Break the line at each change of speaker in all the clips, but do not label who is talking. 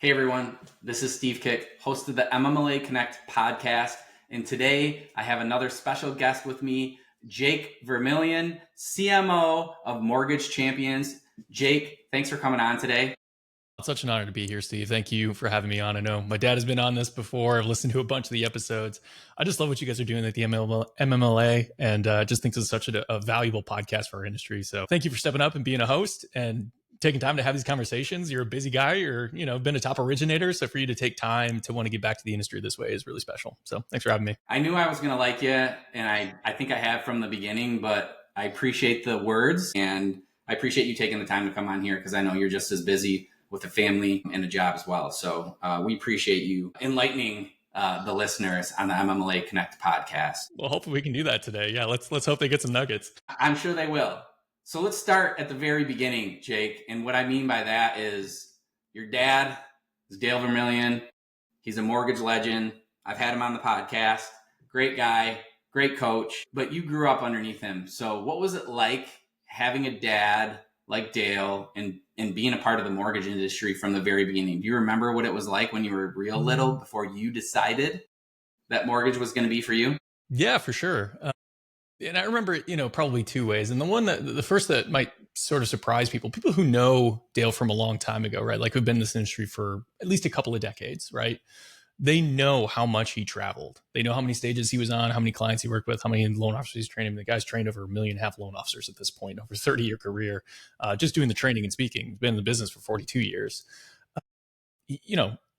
Hey everyone, this is Steve Kik, host of the MMLA Connect Podcast, and today I have another special guest with me, Jake Vermillion, CMO of Mortgage Champions. Jake, thanks for coming on today.
It's such an honor to be here, Steve. Thank you for having me on. I know my dad has been on this before. I've listened to a bunch of the episodes. I just love what you guys are doing at the MMLA and just think this is such a valuable podcast for our industry. So thank you for stepping up and being a host and taking time to have these conversations. You're a busy guy. You're, been a top originator. So for you to take time to want to get back to the industry this way is really special. So thanks for having me.
I knew I was going to like you, and I think I have from the beginning, but I appreciate the words and I appreciate you taking the time to come on here because I know you're just as busy with a family and a job as well. So we appreciate you enlightening the listeners on the MMLA Connect podcast.
Well, hopefully we can do that today. Yeah, let's hope they get some nuggets.
I'm sure they will. So let's start at the very beginning, Jake. And what I mean by that is your dad is Dale Vermillion. He's a mortgage legend. I've had him on the podcast. Great guy, great coach, but you grew up underneath him. So what was it like having a dad like Dale and being a part of the mortgage industry from the very beginning? Do you remember what it was like when you were real little before you decided that mortgage was going to be for you?
Yeah, for sure. And I remember, probably two ways. And the first that might sort of surprise people who know Dale from a long time ago, right? Like who've been in this industry for at least a couple of decades, right? They know how much he traveled. They know how many stages he was on, how many clients he worked with, how many loan officers he's trained. The guy's trained over 1.5 million loan officers at this point, over a 30-year career, just doing the training and speaking. He's been in the business for 42 years.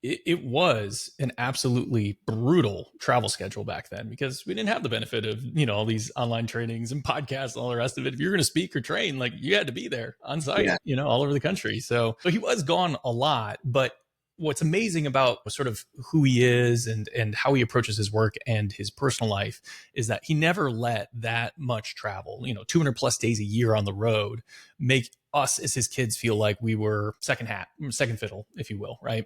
It was an absolutely brutal travel schedule back then because we didn't have the benefit of, all these online trainings and podcasts and all the rest of it. If you're going to speak or train, like you had to be there on site, all over the country. So he was gone a lot, but what's amazing about sort of who he is and how he approaches his work and his personal life is that he never let that much travel, 200 plus days a year on the road, make us as his kids feel like we were second fiddle, if you will, right?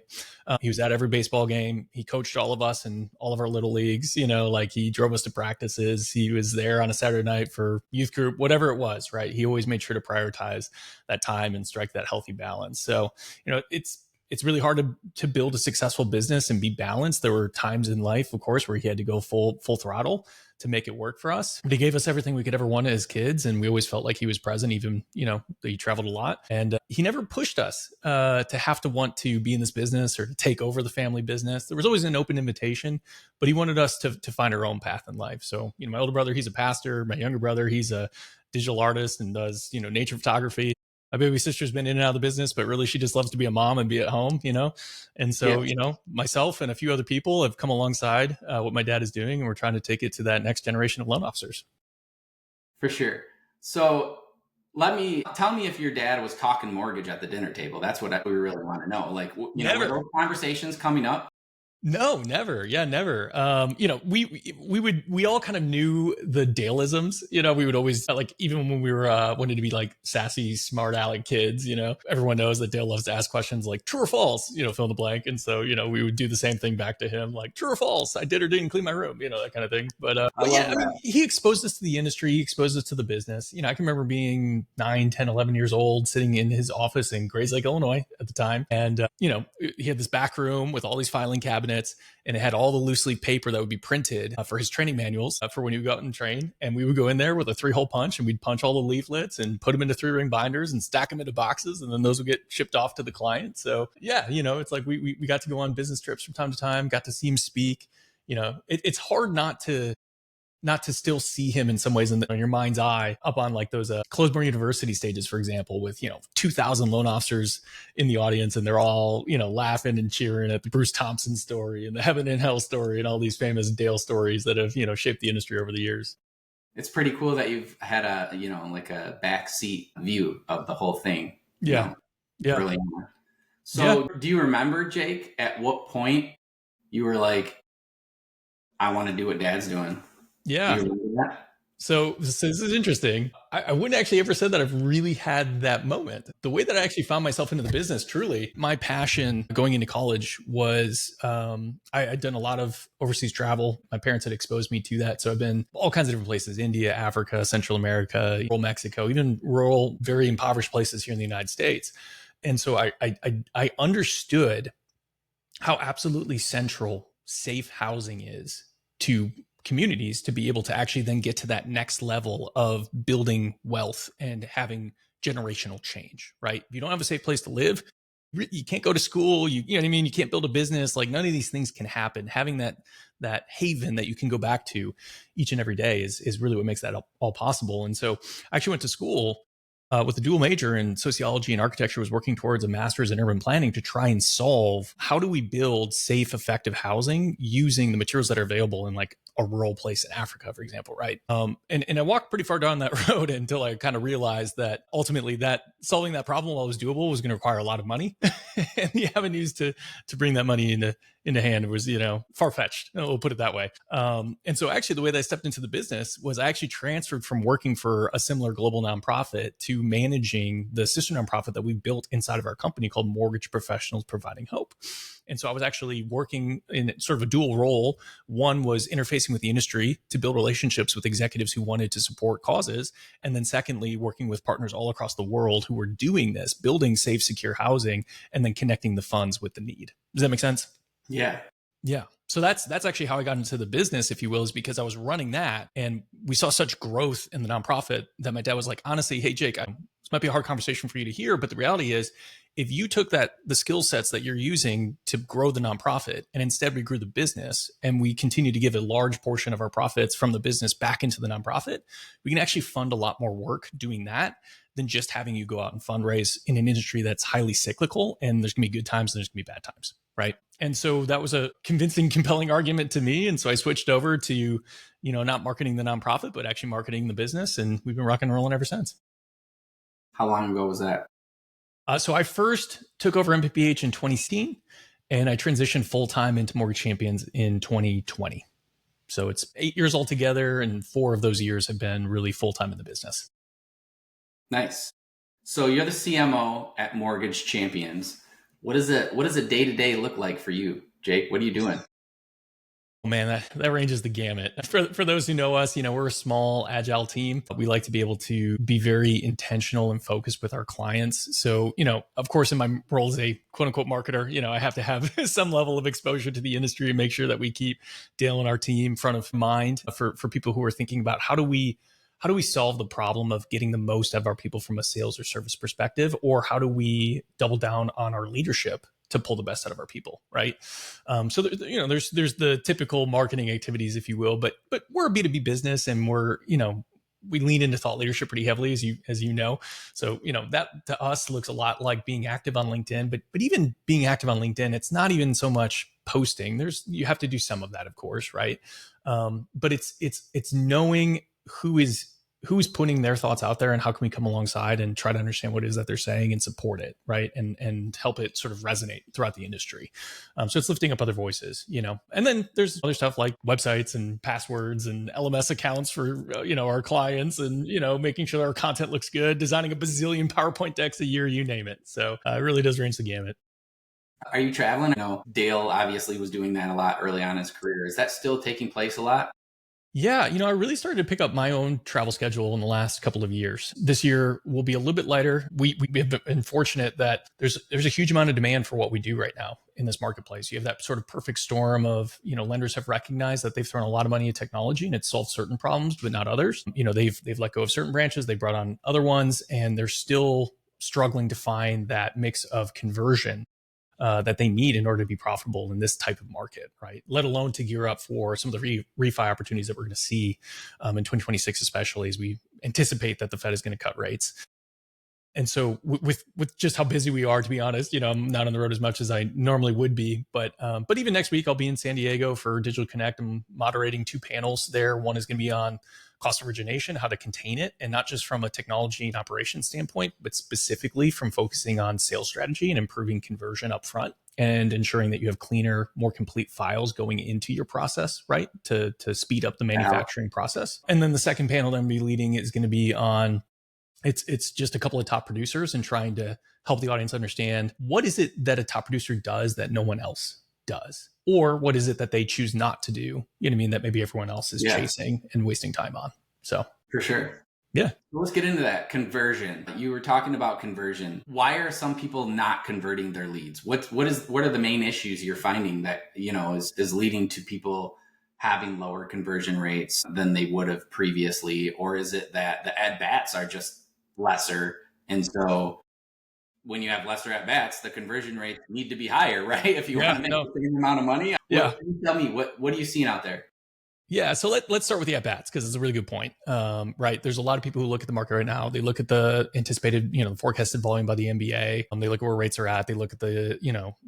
He was at every baseball game. He coached all of us in all of our little leagues, like he drove us to practices. He was there on a Saturday night for youth group, whatever it was, right? He always made sure to prioritize that time and strike that healthy balance. So, it's really hard to build a successful business and be balanced. There were times in life, of course, where he had to go full throttle to make it work for us. But he gave us everything we could ever want as kids. And we always felt like he was present, even, he traveled a lot. And he never pushed us to have to want to be in this business or to take over the family business. There was always an open invitation, but he wanted us to find our own path in life. So, my older brother, he's a pastor. My younger brother, he's a digital artist and does, nature photography. My baby sister's been in and out of the business, but really she just loves to be a mom and be at home, And so, myself and a few other people have come alongside what my dad is doing, and we're trying to take it to that next generation of loan officers.
For sure. So tell me if your dad was talking mortgage at the dinner table. That's what we really want to know. Like, were those conversations coming up?
No, never. Yeah, never. We all kind of knew the Dale-isms. We would always even when we were wanted to be like sassy, smart aleck kids. Everyone knows that Dale loves to ask questions like true or false. Fill in the blank. And so we would do the same thing back to him, like true or false. I did or didn't clean my room. That kind of thing. But he exposed us to the industry. He exposed us to the business. I can remember being 9, 10, 11 years old, sitting in his office in Grays Lake, Illinois at the time, and he had this back room with all these filing cabinets. And it had all the loose leaf paper that would be printed for his training manuals for when he would go out and train. And we would go in there with a 3-hole punch and we'd punch all the leaflets and put them into 3-ring binders and stack them into boxes. And then those would get shipped off to the client. So yeah, it's like we got to go on business trips from time to time, got to see him speak. It's hard not to still see him in some ways in your mind's eye up on like those Closeboro University stages, for example, with, 2,000 loan officers in the audience. And they're all, laughing and cheering at the Bruce Thompson story and the Heaven and Hell story and all these famous Dale stories that have, shaped the industry over the years.
It's pretty cool that you've had a backseat view of the whole thing.
Yeah.
Early on. So do you remember, Jake, at what point you were like, I want to do what Dad's doing?
Yeah. So this is interesting. I wouldn't actually ever said that I've really had that moment. The way that I actually found myself into the business, truly, my passion going into college was I'd done a lot of overseas travel. My parents had exposed me to that. So I've been all kinds of different places, India, Africa, Central America, rural Mexico, even rural, very impoverished places here in the United States. And so I understood how absolutely central safe housing is to communities to be able to actually then get to that next level of building wealth and having generational change, right? If you don't have a safe place to live, you can't go to school, you know what I mean? You can't build a business. Like none of these things can happen. Having that haven that you can go back to each and every day is really what makes that all possible. And so I actually went to school with a dual major in sociology and architecture, was working towards a master's in urban planning to try and solve how do we build safe, effective housing using the materials that are available in like a rural place in Africa, for example, right? And I walked pretty far down that road until I kind of realized that ultimately that solving that problem, while it was doable, was going to require a lot of money. And the avenues to bring that money into hand was, far-fetched. We'll put it that way. And so actually the way that I stepped into the business was I actually transferred from working for a similar global nonprofit to managing the sister nonprofit that we built inside of our company called Mortgage Professionals Providing Hope. And so I was actually working in sort of a dual role. One was interfacing with the industry to build relationships with executives who wanted to support causes. And then secondly, working with partners all across the world who were doing this, building safe, secure housing, and then connecting the funds with the need. Does that make sense?
Yeah.
Yeah. So that's actually how I got into the business, if you will, is because I was running that and we saw such growth in the nonprofit that my dad was like, honestly, hey, Jake, this might be a hard conversation for you to hear, but the reality is if you took the skill sets that you're using to grow the nonprofit and instead we grew the business and we continue to give a large portion of our profits from the business back into the nonprofit, we can actually fund a lot more work doing that than just having you go out and fundraise in an industry that's highly cyclical and there's gonna be good times and there's gonna be bad times, right? And so that was a convincing, compelling argument to me. And so I switched over to, not marketing the nonprofit, but actually marketing the business. And we've been rocking and rolling ever since.
How long ago was that?
So I first took over MPPH in 2016 and I transitioned full-time into Mortgage Champions in 2020. So it's 8 years altogether. And 4 of those years have been really full-time in the business.
Nice. So you're the CMO at Mortgage Champions. What does a day-to-day look like for you, Jake? What are you doing?
Oh man, that ranges the gamut. For those who know us, we're a small, agile team. We like to be able to be very intentional and focused with our clients. So, of course, in my role as a quote unquote marketer, I have to have some level of exposure to the industry and make sure that we keep Dale and our team front of mind for people who are thinking about how do we solve the problem of getting the most out of our people from a sales or service perspective, or how do we double down on our leadership to pull the best out of our people, right? So there's the typical marketing activities, if you will, but we're a B2B business, and we lean into thought leadership pretty heavily, as you know. So that to us looks a lot like being active on LinkedIn, but even being active on LinkedIn, it's not even so much posting. You have to do some of that, of course, right? But it's knowing who is putting their thoughts out there and how can we come alongside and try to understand what it is that they're saying and support it, right? And help it sort of resonate throughout the industry. So it's lifting up other voices, and then there's other stuff like websites and passwords and LMS accounts for, our clients and, making sure our content looks good, designing a bazillion PowerPoint decks a year, you name it. So it really does range the gamut.
Are you traveling? I know Dale obviously was doing that a lot early on in his career. Is that still taking place a lot?
Yeah, I really started to pick up my own travel schedule in the last couple of years. This year will be a little bit lighter. We have been fortunate that there's a huge amount of demand for what we do right now in this marketplace. You have that sort of perfect storm of, lenders have recognized that they've thrown a lot of money at technology and it's solved certain problems, but not others. They've let go of certain branches, they brought on other ones, and they're still struggling to find that mix of conversion that they need in order to be profitable in this type of market, right? Let alone to gear up for some of the refi opportunities that we're going to see in 2026, especially as we anticipate that the Fed is going to cut rates. And so with just how busy we are, to be honest, I'm not on the road as much as I normally would be. But even next week, I'll be in San Diego for Digital Connect. I'm moderating 2 panels there. One is going to be on cost of origination, how to contain it, and not just from a technology and operations standpoint, but specifically from focusing on sales strategy and improving conversion up front and ensuring that you have cleaner, more complete files going into your process, right? To speed up the manufacturing process. And then the second panel that I'm going to be leading is going to be on it's just a couple of top producers and trying to help the audience understand what is it that a top producer does that no one else does, or what is it that they choose not to do, that maybe everyone else is chasing and wasting time on. So
for sure.
Yeah.
Let's get into that conversion. You were talking about conversion. Why are some people not converting their leads? What are the main issues you're finding that, is leading to people having lower conversion rates than they would have previously? Or is it that the at bats are just lesser? And so when you have lesser at bats, the conversion rates need to be higher, right? If you want to make the same amount of money.
Yeah.
Tell me, what are you seeing out there?
Yeah. So let's start with the at-bats, because it's a really good point. Right. There's a lot of people who look at the market right now. They look at the anticipated, the forecasted volume by the NBA. They look at where rates are at. They look at the,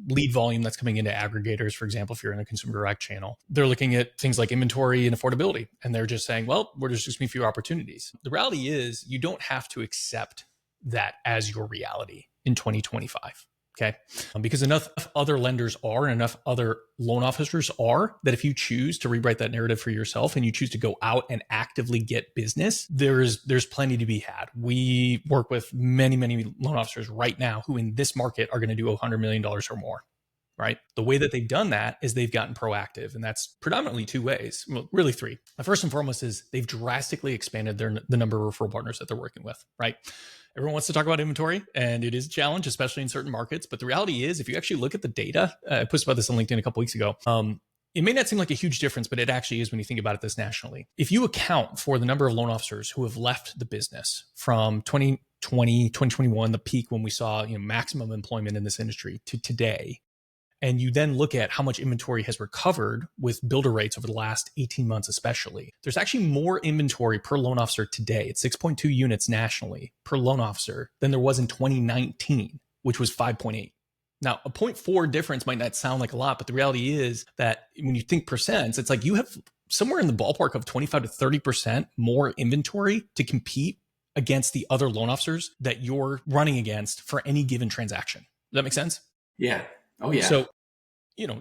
lead volume that's coming into aggregators, for example, if you're in a consumer direct channel. They're looking at things like inventory and affordability. And they're just saying, well, there's just going to be fewer opportunities. The reality is you don't have to accept that as your reality in 2025. Okay. Because enough other lenders are, and enough other loan officers are, that if you choose to rewrite that narrative for yourself and you choose to go out and actively get business, there's plenty to be had. We work with many, many loan officers right now who in this market are going to do $100 million or more. Right. The way that they've done that is they've gotten proactive, and that's predominantly two ways. Well, really three. The first and foremost is they've drastically expanded the number of referral partners that they're working with. Right. Everyone wants to talk about inventory, and it is a challenge, especially in certain markets. But the reality is, if you actually look at the data, I posted about this on LinkedIn a couple weeks ago. It may not seem like a huge difference, but it actually is when you think about it this nationally. If you account for the number of loan officers who have left the business from 2020, 2021, the peak when we saw maximum employment in this industry, to today, and you then look at how much inventory has recovered with builder rates over the last 18 months, especially, there's actually more inventory per loan officer today. It's 6.2 units nationally per loan officer than there was in 2019, which was 5.8. Now, a 0.4 difference might not sound like a lot, but the reality is that when you think percents, it's like you have somewhere in the ballpark of 25 to 30% more inventory to compete against the other loan officers that you're running against for any given transaction. Does that make sense?
Yeah. Oh yeah.
So,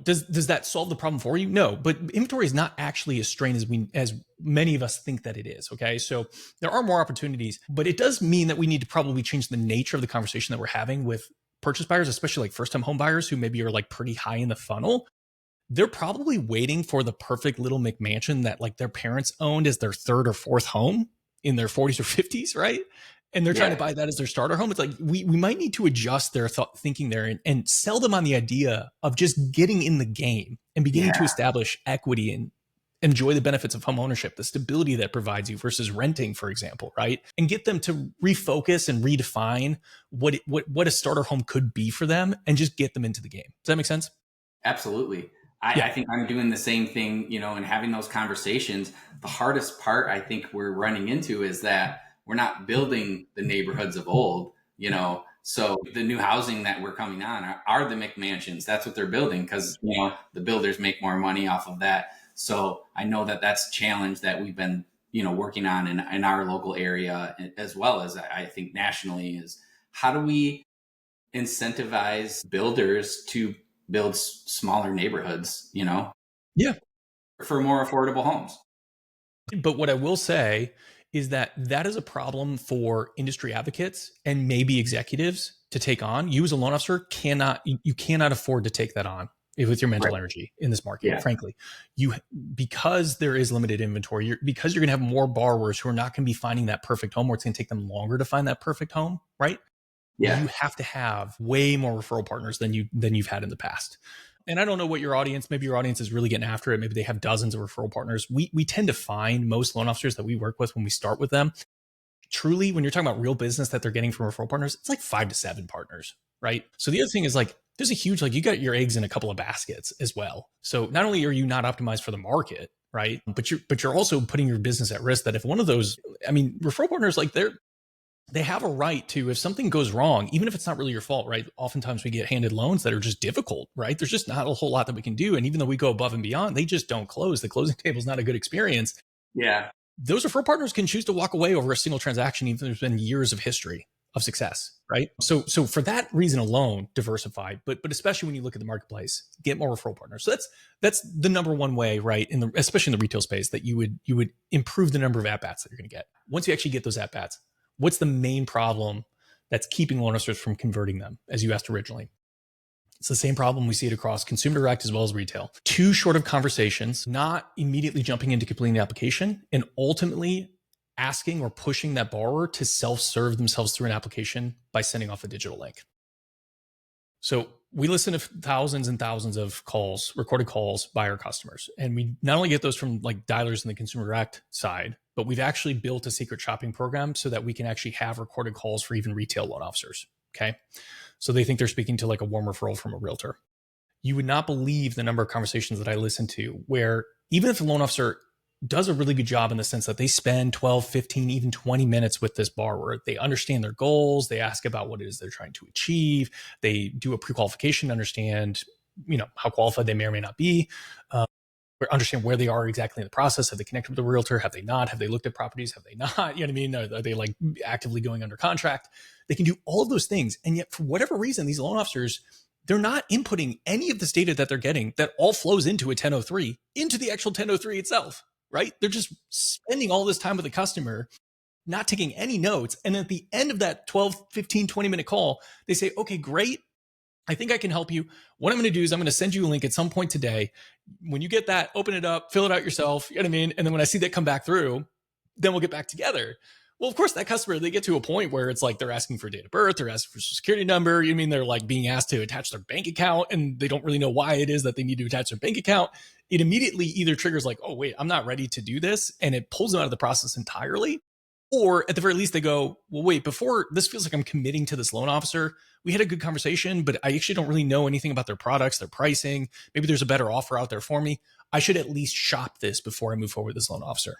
does that solve the problem for you? No, but inventory is not actually as strained as many of us think that it is. Okay. So there are more opportunities, but it does mean that we need to probably change the nature of the conversation that we're having with purchase buyers, especially like first time home buyers who maybe are like pretty high in the funnel. They're probably waiting for the perfect little McMansion that like their parents owned as their third or fourth home in their 40s or 50s, right? And they're trying to buy that as their starter home. It's like we might need to adjust their thinking there and sell them on the idea of just getting in the game and beginning to establish equity and enjoy the benefits of home ownership, the stability that provides you versus renting, for example, right? And get them to refocus and redefine what a starter home could be for them and just get them into the game. Does that make sense?
Absolutely. I think I'm doing the same thing, and having those conversations. The hardest part I think we're running into is that we're not building the neighborhoods of old, so the new housing that we're coming on are the McMansions. That's what they're building because, the builders make more money off of that. So I know that that's a challenge that we've been, working on in our local area, as well as I think nationally, is how do we incentivize builders to build smaller neighborhoods,
Yeah.
for more affordable homes.
But what I will say is that is a problem for industry advocates and maybe executives to take on. You as a loan officer cannot afford to take that on with your mental energy in this market. Frankly, because there is limited inventory, because you're going to have more borrowers who are not going to be finding that perfect home, or it's going to take them longer to find that perfect home, right? You have to have way more referral partners than you've had in the past. And I don't know what your audience, maybe your audience is really getting after it. Maybe they have dozens of referral partners. We tend to find most loan officers that we work with when we start with them, truly, when you're talking about real business that they're getting from referral partners, it's like 5 to 7 partners, right? So the other thing is like, there's a huge, like you got your eggs in a couple of baskets as well. So not only are you not optimized for the market, right? But you're also putting your business at risk that if one of those, referral partners, like they have a right to, if something goes wrong, even if it's not really your fault, right? Oftentimes we get handed loans that are just difficult, right? There's just not a whole lot that we can do. And even though we go above and beyond, they just don't close. The closing table is not a good experience.
Yeah.
Those referral partners can choose to walk away over a single transaction, even if there's been years of history of success, right? So for that reason alone, diversify, but especially when you look at the marketplace, get more referral partners. So that's the number one way, right? Especially in the retail space, that you would improve the number of at-bats that you're going to get. Once you actually get those at-bats, what's the main problem that's keeping loan officers from converting them, as you asked originally? It's the same problem. We see it across consumer direct as well as retail. Too short of conversations, not immediately jumping into completing the application, and ultimately asking or pushing that borrower to self-serve themselves through an application by sending off a digital link. So we listen to thousands and thousands of calls, recorded calls by our customers. And we not only get those from like dialers in the consumer direct side, but we've actually built a secret shopping program so that we can actually have recorded calls for even retail loan officers. Okay. So they think they're speaking to like a warm referral from a realtor. You would not believe the number of conversations that I listen to where even if a loan officer does a really good job in the sense that they spend 12, 15, even 20 minutes with this borrower. They understand their goals. They ask about what it is they're trying to achieve. They do a pre-qualification to understand, how qualified they may or may not be, or understand where they are exactly in the process. Have they connected with the realtor? Have they not? Have they looked at properties? Have they not? You know what I mean? Are they like actively going under contract? They can do all of those things. And yet for whatever reason, these loan officers, they're not inputting any of this data that they're getting that all flows into a 1003 into the actual 1003 itself. Right? They're just spending all this time with the customer, not taking any notes. And at the end of that 12, 15, 20-minute call, they say, okay, great. I think I can help you. What I'm going to do is I'm going to send you a link at some point today. When you get that, open it up, fill it out yourself. You know what I mean? And then when I see that come back through, then we'll get back together. Well, of course, that customer, they get to a point where it's like they're asking for date of birth, they're asking for social security number. You mean they're like being asked to attach their bank account and they don't really know why it is that they need to attach their bank account. It immediately either triggers like, oh, wait, I'm not ready to do this. And it pulls them out of the process entirely. Or at the very least, they go, well, wait, before this feels like I'm committing to this loan officer. We had a good conversation, but I actually don't really know anything about their products, their pricing. Maybe there's a better offer out there for me. I should at least shop this before I move forward with this loan officer.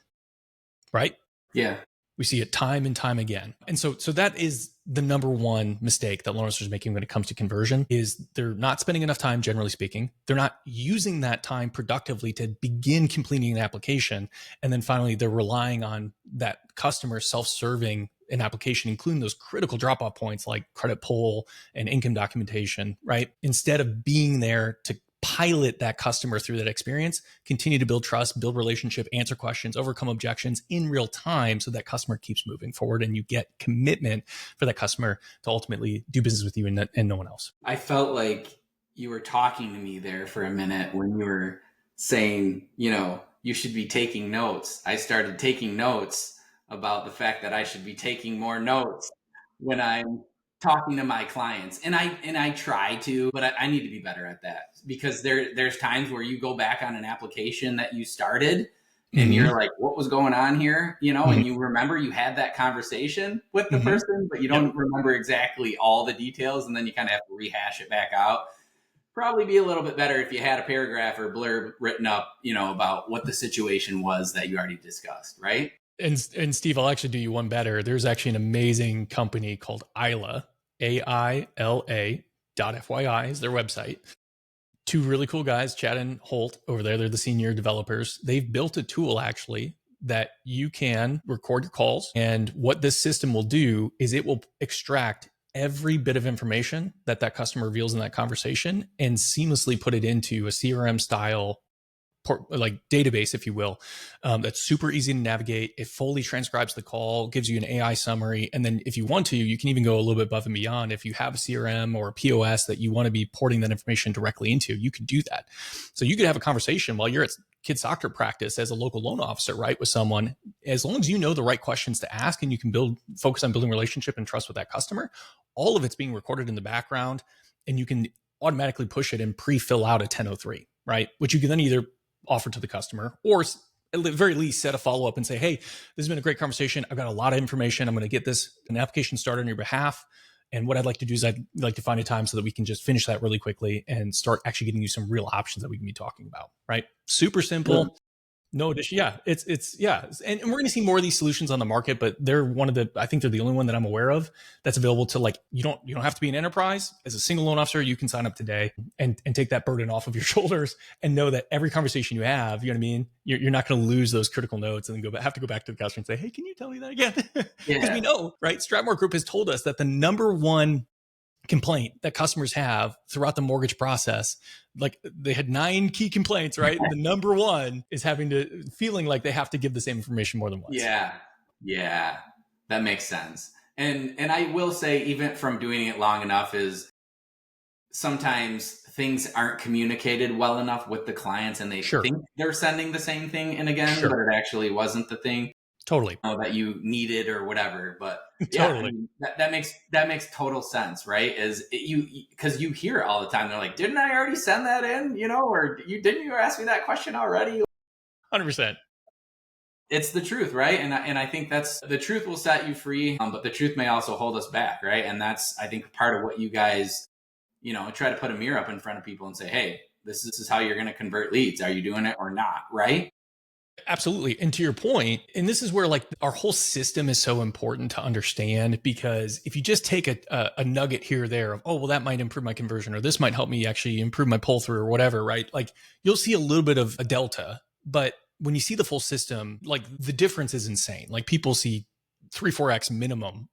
Right?
Yeah.
We see it time and time again. And so that is the number one mistake that loan officers are making when it comes to conversion is they're not spending enough time, generally speaking. They're not using that time productively to begin completing an application. And then finally, they're relying on that customer self-serving an application, including those critical drop-off points like credit pull and income documentation, right? Instead of being there to pilot that customer through that experience, continue to build trust, build relationship, answer questions, overcome objections in real time so that customer keeps moving forward and you get commitment for that customer to ultimately do business with you and no one else.
I felt like you were talking to me there for a minute when you were saying, you should be taking notes. I started taking notes about the fact that I should be taking more notes when I'm talking to my clients. And I try to, but I need to be better at that because there's times where you go back on an application that you started and you're like, what was going on here? And you remember you had that conversation with the person, but you don't remember exactly all the details. And then you kind of have to rehash it back out. Probably be a little bit better if you had a paragraph or blurb written up, about what the situation was that you already discussed. Right.
And Steve, I'll actually do you one better. There's actually an amazing company called Isla, AILA.FYI is their website. Two really cool guys, Chad and Holt over there. They're the senior developers. They've built a tool actually that you can record your calls. And what this system will do is it will extract every bit of information that customer reveals in that conversation and seamlessly put it into a CRM style like database, if you will, that's super easy to navigate. It fully transcribes the call, gives you an AI summary. And then if you want to, you can even go a little bit above and beyond. If you have a CRM or a POS that you want to be porting that information directly into, you can do that. So you could have a conversation while you're at kids soccer practice as a local loan officer, right? With someone, as long as you know the right questions to ask and you can focus on building relationship and trust with that customer, all of it's being recorded in the background and you can automatically push it and pre-fill out a 1003, right? Which you can then either offer to the customer or at the very least set a follow-up and say, hey, this has been a great conversation. I've got a lot of information. I'm going to get an application started on your behalf. And what I'd like to do is I'd like to find a time so that we can just finish that really quickly and start actually getting you some real options that we can be talking about, right? Super simple. No addition. Yeah, it's yeah. And we're going to see more of these solutions on the market, but I think they're the only one that I'm aware of that's available to like, you don't have to be an enterprise. As a single loan officer, you can sign up today and take that burden off of your shoulders and know that every conversation you have, you know what I mean? You're not going to lose those critical notes and then have to go back to the customer and say, hey, can you tell me that again? Because we know, right? Stratmore Group has told us that the number one complaint that customers have throughout the mortgage process, like they had 9 key complaints, right? The number one is feeling like they have to give the same information more than once.
Yeah, that makes sense. And I will say, even from doing it long enough, is sometimes things aren't communicated well enough with the clients and they think they're sending the same thing and again, but it actually wasn't the thing.
Totally.
that you needed or whatever. But yeah,
Totally.
I mean, that makes total sense, right? Because you hear it all the time. They're like, didn't I already send that in? Or didn't you ask me that question already?
100%.
It's the truth, right? And I think that's the truth will set you free, but the truth may also hold us back, right? And that's, I think, part of what you guys, try to put a mirror up in front of people and say, hey, this is how you're going to convert leads. Are you doing it or not, right?
Absolutely. And to your point, and this is where like our whole system is so important to understand, because if you just take a nugget here or there of, oh, well, that might improve my conversion, or this might help me actually improve my pull through or whatever, right? Like you'll see a little bit of a delta, but when you see the full system, like the difference is insane. Like people see 3-4x minimum,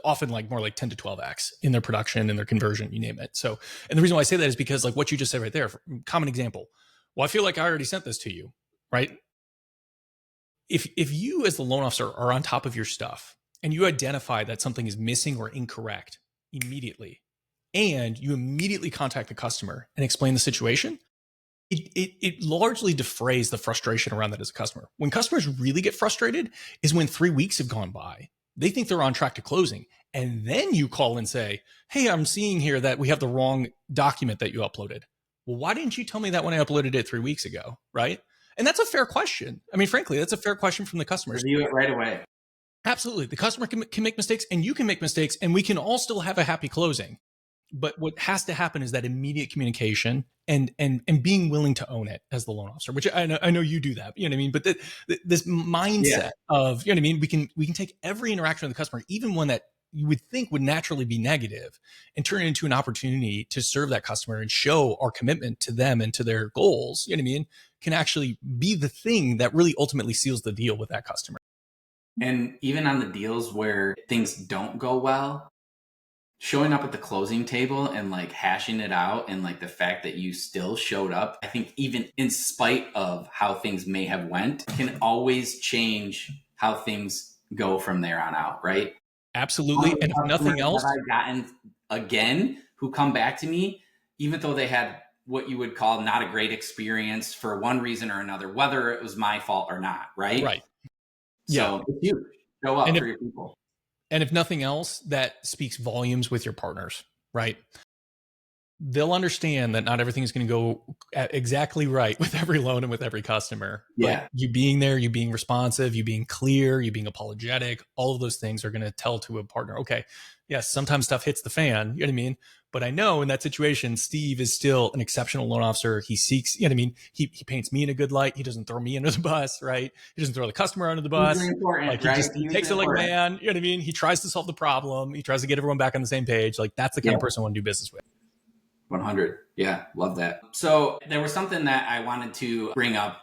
often like more like 10 to 12x in their production and their conversion, you name it. So, and the reason why I say that is because like what you just said right there, common example. Well, I feel like I already sent this to you, right? If you as the loan officer are on top of your stuff and you identify that something is missing or incorrect immediately, and you immediately contact the customer and explain the situation, it largely defrays the frustration around that as a customer. When customers really get frustrated is when 3 weeks have gone by. They think they're on track to closing. And then you call and say, hey, I'm seeing here that we have the wrong document that you uploaded. Well, why didn't you tell me that when I uploaded it 3 weeks ago, right? And that's a fair question. I mean, frankly, that's a fair question from the customers.
Review it right away.
Absolutely. The customer can make mistakes and you can make mistakes and we can all still have a happy closing. But what has to happen is that immediate communication and being willing to own it as the loan officer, which I know you do that, you know what I mean? But this mindset of, you know what I mean? We can take every interaction with the customer, even one that you would think would naturally be negative, and turn it into an opportunity to serve that customer and show our commitment to them and to their goals, you know what I mean? Can actually be the thing that really ultimately seals the deal with that customer.
And even on the deals where things don't go well, showing up at the closing table and like hashing it out, and like the fact that you still showed up, I think even in spite of how things may have went, can always change how things go from there on out, right?
Absolutely. And if nothing else,
have I gotten again who come back to me, even though they had what you would call not a great experience for one reason or another, whether it was my fault or not, right?
Right.
So it's huge. Show up for your people.
And if nothing else, that speaks volumes with your partners, right? They'll understand that not everything is going to go exactly right with every loan and with every customer.
Yeah.
But you being there, you being responsive, you being clear, you being apologetic, all of those things are going to tell to a partner, okay, yes, sometimes stuff hits the fan, you know what I mean? But I know in that situation, Steve is still an exceptional loan officer. He seeks, you know what I mean? He paints me in a good light. He doesn't throw me under the bus, right? He doesn't throw the customer under the bus. Like he takes it like man, you know what I mean? He tries to solve the problem. He tries to get everyone back on the same page. Like that's the kind of person I want to do business with.
100. Yeah, love that. So there was something that I wanted to bring up.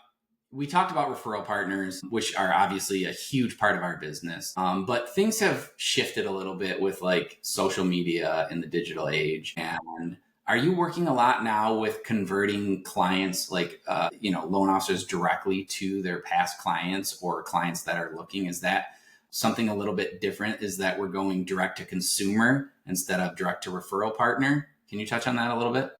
We talked about referral partners, which are obviously a huge part of our business. But things have shifted a little bit with like social media in the digital age. And are you working a lot now with converting clients, like, loan officers directly to their past clients or clients that are looking? Is that something a little bit different? Is that we're going direct to consumer instead of direct to referral partner? Can you touch on that a little bit?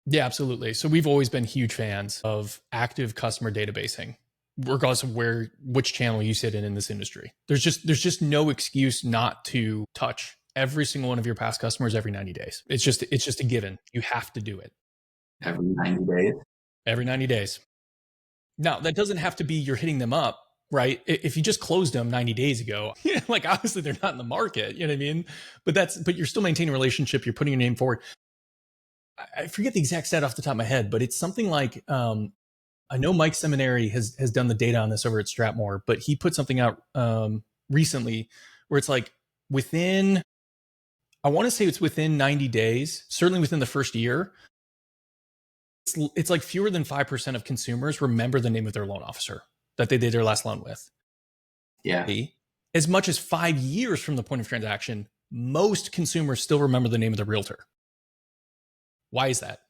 Yeah, absolutely. So we've always been huge fans of active customer databasing, regardless of which channel you sit in this industry. There's just no excuse not to touch every single one of your past customers every 90 days. It's just a given. You have to do it.
Every 90 days?
Every 90 days. Now, that doesn't have to be you're hitting them up, right? If you just closed them 90 days ago, like obviously they're not in the market, you know what I mean? But you're still maintaining a relationship. You're putting your name forward. I forget the exact stat off the top of my head, but it's something like, I know Mike Seminary has done the data on this over at Stratmore, but he put something out recently where it's like I want to say it's within 90 days, certainly within the first year, it's like fewer than 5% of consumers remember the name of their loan officer that they did their last loan with.
Yeah.
As much as 5 years from the point of transaction, most consumers still remember the name of the realtor. Why is that?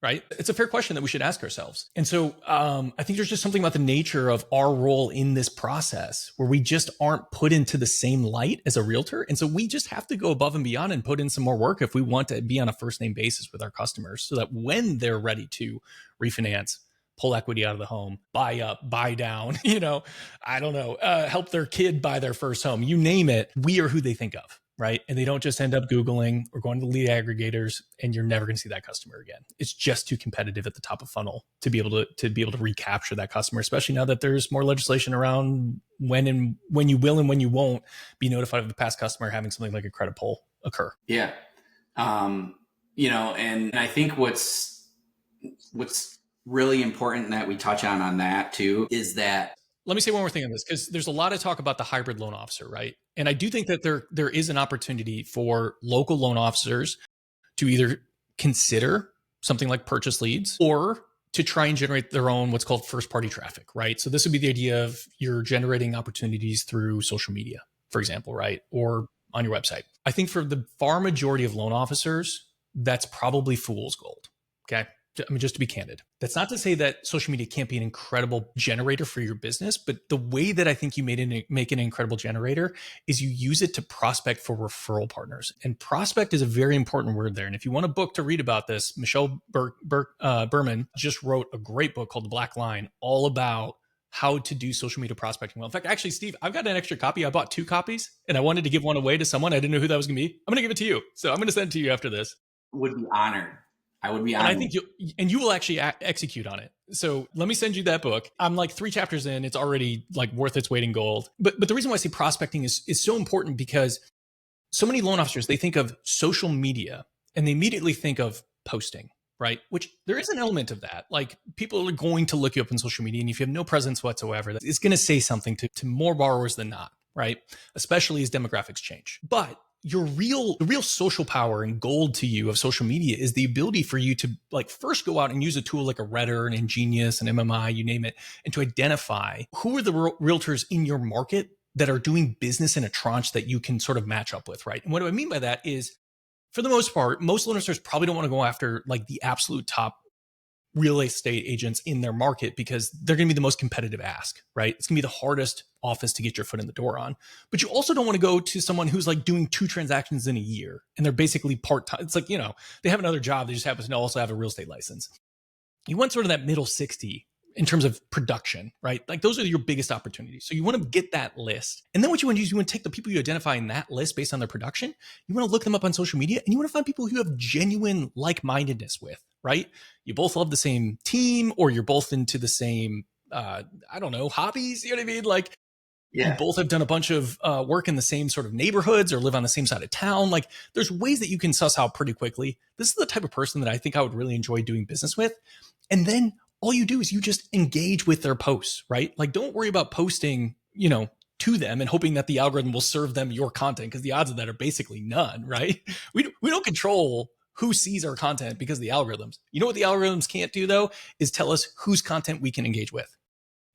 Right? It's a fair question that we should ask ourselves. And so I think there's just something about the nature of our role in this process where we just aren't put into the same light as a realtor. And so we just have to go above and beyond and put in some more work if we want to be on a first name basis with our customers so that when they're ready to refinance, pull equity out of the home, buy up, buy down, I don't know, help their kid buy their first home, you name it. We are who they think of, right? And they don't just end up Googling or going to lead aggregators, and you're never going to see that customer again. It's just too competitive at the top of funnel to be able to recapture that customer, especially now that there's more legislation around when you will and when you won't be notified of the past customer having something like a credit pull occur.
Yeah. And I think what's really important that we touch on that too is that.
Let me say one more thing on this, because there's a lot of talk about the hybrid loan officer, right? And I do think that there is an opportunity for local loan officers to either consider something like purchase leads or to try and generate their own what's called first party traffic, right? So this would be the idea of you're generating opportunities through social media, for example, right? Or on your website. I think for the far majority of loan officers, that's probably fool's gold. Okay. I mean, just to be candid, that's not to say that social media can't be an incredible generator for your business, but the way that I think you make it an incredible generator is you use it to prospect for referral partners. And prospect is a very important word there. And if you want a book to read about this, Michelle Berman just wrote a great book called The Black Line, all about how to do social media prospecting well. In fact, actually, Steve, I've got an extra copy. I bought 2 copies and I wanted to give one away to someone. I didn't know who that was going to be. I'm going to give it to you. So I'm going to send it to you after this.
Would be honored. I would be honored.
And I think you will actually execute on it. So let me send you that book. I'm like 3 chapters in. It's already like worth its weight in gold. But the reason why I say prospecting is so important, because so many loan officers, they think of social media and they immediately think of posting, right? Which there is an element of that. Like, people are going to look you up on social media, and if you have no presence whatsoever, it's going to say something to more borrowers than not, right? Especially as demographics change. But the real social power and gold to you of social media is the ability for you to like first go out and use a tool like a Redder, an Ingenious, an MMI, you name it, and to identify who are the realtors in your market that are doing business in a tranche that you can sort of match up with, right? And what do I mean by that is, for the most part, most loan officers probably don't want to go after like the absolute top real estate agents in their market, because they're going to be the most competitive ask, right? It's going to be the hardest office to get your foot in the door on. But you also don't want to go to someone who's like doing 2 transactions in a year and they're basically part-time. It's like, they have another job. They just happen to also have a real estate license. You want sort of that middle 60 in terms of production, right? Like, those are your biggest opportunities. So you want to get that list. And then what you want to do is you want to take the people you identify in that list based on their production. You want to look them up on social media, and you want to find people who you have genuine like-mindedness with, right? You both love the same team, or you're both into the same, hobbies. You know what I mean? Like,
yeah.
You both have done a bunch of work in the same sort of neighborhoods or live on the same side of town. Like, there's ways that you can suss out pretty quickly. This is the type of person that I think I would really enjoy doing business with. And then all you do is you just engage with their posts, right? Like, don't worry about posting, to them and hoping that the algorithm will serve them your content, because the odds of that are basically none, right? We don't control who sees our content because of the algorithms. You know what the algorithms can't do, though, is tell us whose content we can engage with.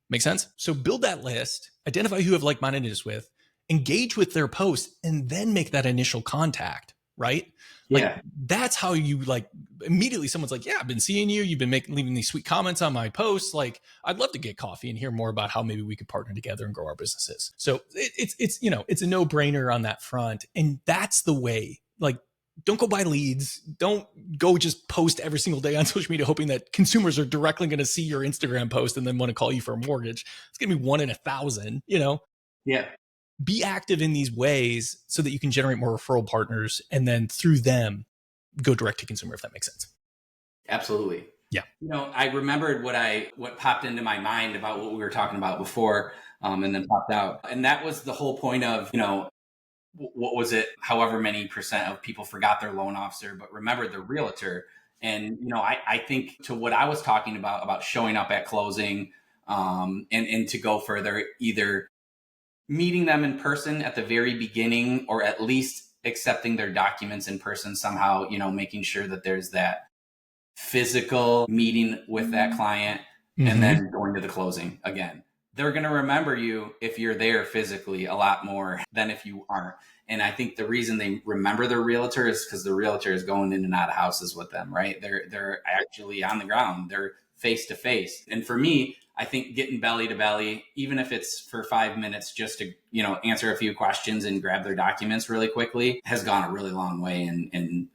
Make sense? So build that list, identify who you have like-mindedness with, engage with their posts, and then make that initial contact, right?
Yeah.
That's how you immediately someone's like, yeah, I've been seeing you. You've been leaving these sweet comments on my posts. Like, I'd love to get coffee and hear more about how maybe we could partner together and grow our businesses. So it's a no-brainer on that front. And that's the way. Like, don't go buy leads. Don't go just post every single day on social media hoping that consumers are directly going to see your Instagram post and then want to call you for a mortgage. It's going to be 1 in 1,000,
Yeah.
Be active in these ways so that you can generate more referral partners, and then through them go direct to consumer, if that makes sense.
Absolutely.
Yeah.
I remembered what popped into my mind about what we were talking about before, and then popped out. And that was the whole point of, what was it? However many percent of people forgot their loan officer, but remembered their realtor. And, I think to what I was talking about showing up at closing, and to go further, either meeting them in person at the very beginning, or at least accepting their documents in person somehow, making sure that there's that physical meeting with that client, and then going to the closing again. They're going to remember you if you're there physically a lot more than if you aren't. And I think the reason they remember their realtor is because the realtor is going in and out of houses with them, right? They're actually on the ground. They're face to face. And for me, I think getting belly to belly, even if it's for 5 minutes, just to, answer a few questions and grab their documents really quickly, has gone a really long way in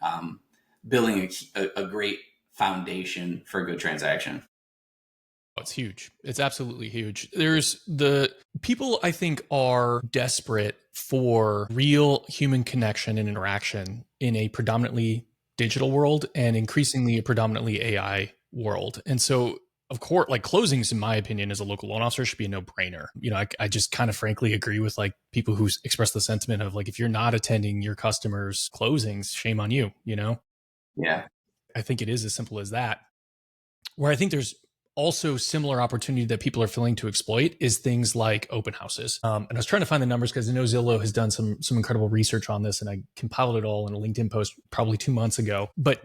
building a great foundation for a good transaction.
It's huge. It's absolutely huge. There's the people I think are desperate for real human connection and interaction in a predominantly digital world and increasingly a predominantly AI world. And so, of course, like closings, in my opinion, as a local loan officer should be a no-brainer. You know, I just kind of frankly agree with like people who express the sentiment of like, if you're not attending your customers' closings, shame on you, you know?
Yeah.
I think it is as simple as that. Where I think there's also similar opportunity that people are failing to exploit is things like open houses. And I was trying to find the numbers because I know Zillow has done some incredible research on this, and I compiled it all in a LinkedIn post probably 2 months ago. But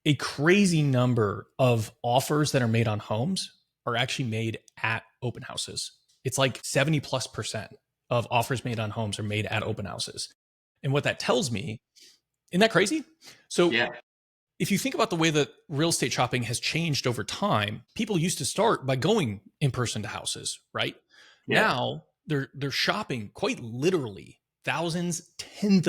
a crazy number of offers that are made on homes are actually made at open houses. It's like 70+% of offers made on homes are made at open houses. And what that tells me, isn't that crazy? So
Yeah.
if you think about the way that real estate shopping has changed over time, people used to start by going in person to houses, right?
Yeah.
Now they're shopping quite literally thousands, tens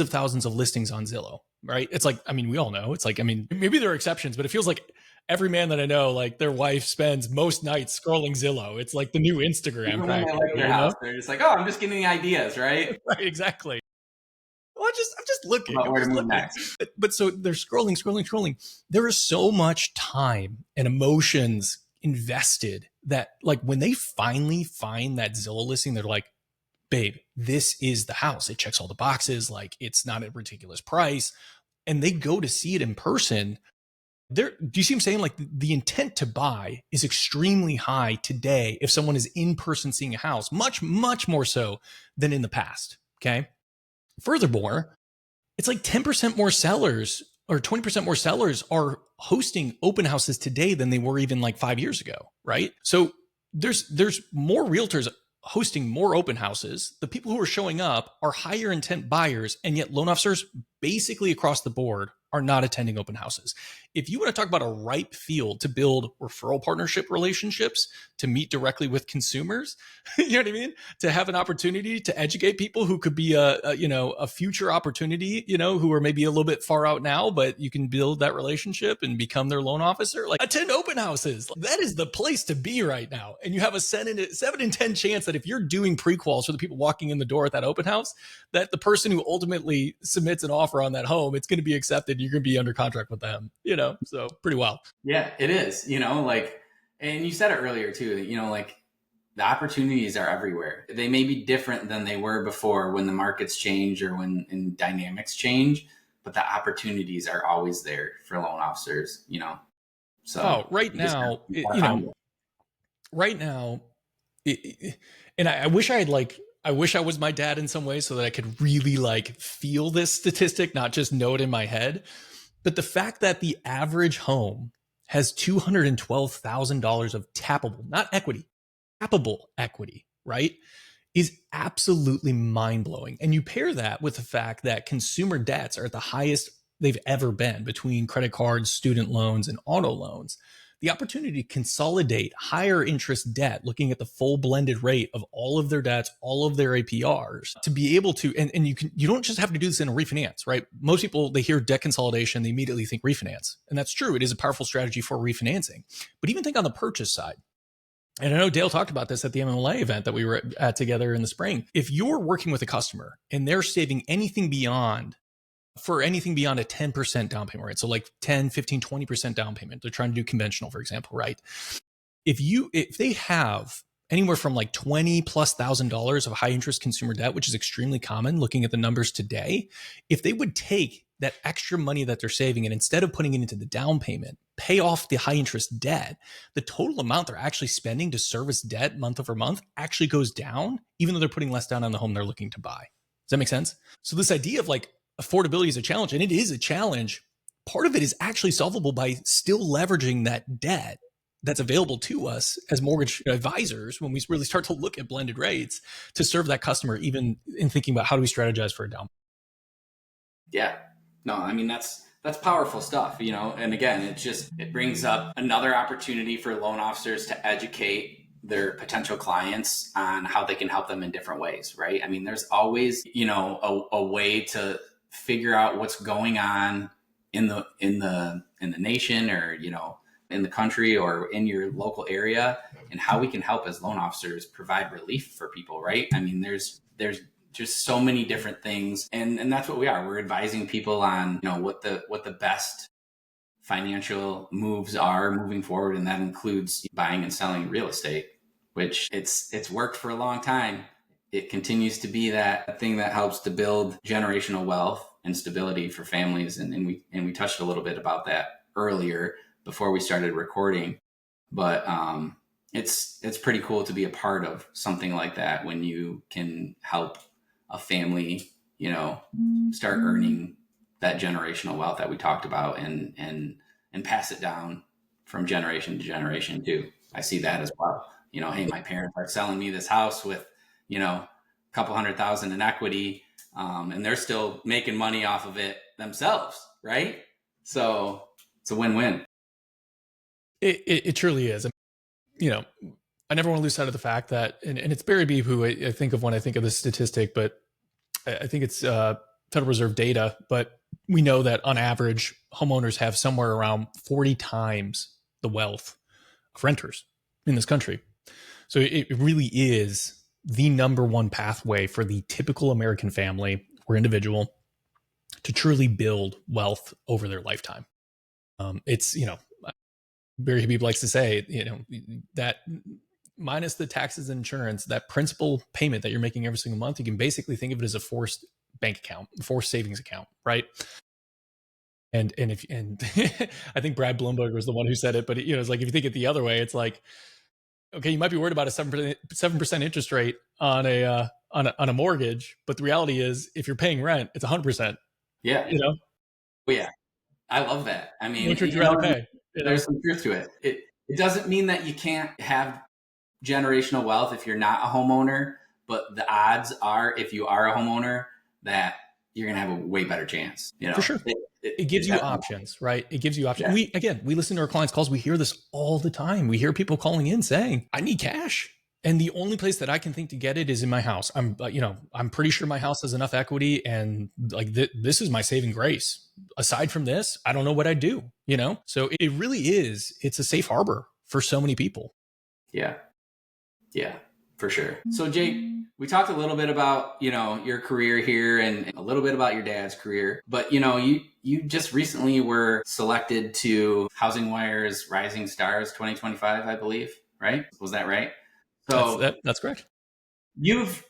of thousands of listings on Zillow, right? It's like, I mean, we all know it's like, I mean, maybe there are exceptions, but it feels like every man that I know, like their wife spends most nights scrolling Zillow. It's like the new Instagram.
Even when they like their house, they're just like, oh, I'm just getting ideas, right?
Right, exactly. Well, I'm just looking.
About
I'm
where to
just
move
looking.
next.
But so they're scrolling. There is so much time and emotions invested that like when they finally find that Zillow listing, they're like, babe, this is the house. It checks all the boxes. Like it's not a ridiculous price. And they go to see it in person. Do you see what I'm saying? Like the intent to buy is extremely high today if someone is in person seeing a house, much, much more so than in the past. Okay. Furthermore, it's like 10% more sellers or 20% more sellers are hosting open houses today than they were even like 5 years ago, right? So there's more realtors hosting more open houses. The people who are showing up are higher intent buyers, and yet loan officers basically across the board are not attending open houses. If you want to talk about a ripe field to build referral partnership relationships, to meet directly with consumers, you know what I mean? To have an opportunity to educate people who could be a future opportunity, you know, who are maybe a little bit far out now, but you can build that relationship and become their loan officer. Like attend open houses. That is the place to be right now. And you have a 7 in 10 chance that if you're doing pre-quals for the people walking in the door at that open house, that the person who ultimately submits an offer on that home, it's going to be accepted. You're going to be under contract with them, you know, so pretty wild.
Yeah, it is, you know, like, and you said it earlier too, you know, like the opportunities are everywhere. They may be different than they were before when the markets change or when dynamics change, but the opportunities are always there for loan officers, you know? So
right now, and I wish I wish I was my dad in some way so that I could really like feel this statistic, not just know it in my head. But the fact that the average home has $212,000 of tappable, not equity, tappable equity, right, is absolutely mind blowing. And you pair that with the fact that consumer debts are at the highest they've ever been between credit cards, student loans, and auto loans. The opportunity to consolidate higher interest debt, looking at the full blended rate of all of their debts, all of their APRs, to be able to, and you don't just have to do this in a refinance, right? Most people, they hear debt consolidation, they immediately think refinance. And that's true. It is a powerful strategy for refinancing. But even think on the purchase side. And I know Dale talked about this at the MMLA event that we were at together in the spring. If you're working with a customer and they're saving anything beyond a 10% down payment rate, so like 10, 15, 20% down payment, they're trying to do conventional, for example, right? If they have anywhere from like $20,000+ of high interest consumer debt, which is extremely common looking at the numbers today, if they would take that extra money that they're saving and instead of putting it into the down payment, pay off the high interest debt, the total amount they're actually spending to service debt month over month actually goes down, even though they're putting less down on the home they're looking to buy. Does that make sense? So this idea of like affordability is a challenge, and it is a challenge. Part of it is actually solvable by still leveraging that debt that's available to us as mortgage advisors when we really start to look at blended rates to serve that customer, even in thinking about how do we strategize for a down.
Yeah, no, I mean, that's powerful stuff, you know? And again, it brings up another opportunity for loan officers to educate their potential clients on how they can help them in different ways, right? I mean, there's always, you know, a way to figure out what's going on in the nation, or, you know, in the country or in your local area, and how we can help as loan officers provide relief for people, right? I mean, there's just so many different things, and that's what we are. We're advising people on, what the best financial moves are moving forward, and that includes buying and selling real estate, which it's worked for a long time. It continues to be that thing that helps to build generational wealth and stability for families, and we touched a little bit about that earlier before we started recording. But it's pretty cool to be a part of something like that when you can help a family, start earning that generational wealth that we talked about, and pass it down from generation to generation too. I see that as well. Hey, my parents are selling me this house with, a couple $100,000 in equity, and they're still making money off of it themselves, right? So it's a win-win.
It truly is. I never want to lose sight of the fact that, and it's Barry Beebe who I think of when I think of this statistic, but I think it's Federal Reserve data, but we know that on average, homeowners have somewhere around 40 times the wealth of renters in this country. So it really is the number one pathway for the typical American family or individual to truly build wealth over their lifetime. It's, Barry Habib likes to say, that minus the taxes and insurance, that principal payment that you're making every single month, you can basically think of it as a forced bank account, a forced savings account, right? And I think Brad Bloomberg was the one who said it, but it's like, if you think it the other way, it's like, okay, you might be worried about a 7% interest rate on a mortgage, but the reality is, if you're paying rent, it's 100%.
Yeah. Well, yeah. I love that. I mean,
which would you rather pay?
There's some truth to it. It doesn't mean that you can't have generational wealth if you're not a homeowner, but the odds are, if you are a homeowner, that you're going to have a way better chance.
For sure. It gives you options, right? It gives you options. Yeah. We listen to our clients' calls. We hear this all the time. We hear people calling in saying, I need cash. And the only place that I can think to get it is in my house. I'm pretty sure my house has enough equity, and like this is my saving grace. Aside from this, I don't know what I'd do, So it really is. It's a safe harbor for so many people.
Yeah, for sure. So Jake, we talked a little bit about, your career here and a little bit about your dad's career, but you just recently were selected to Housing Wire's Rising Stars 2025, I believe, right? Was that right? So
that's correct.
You've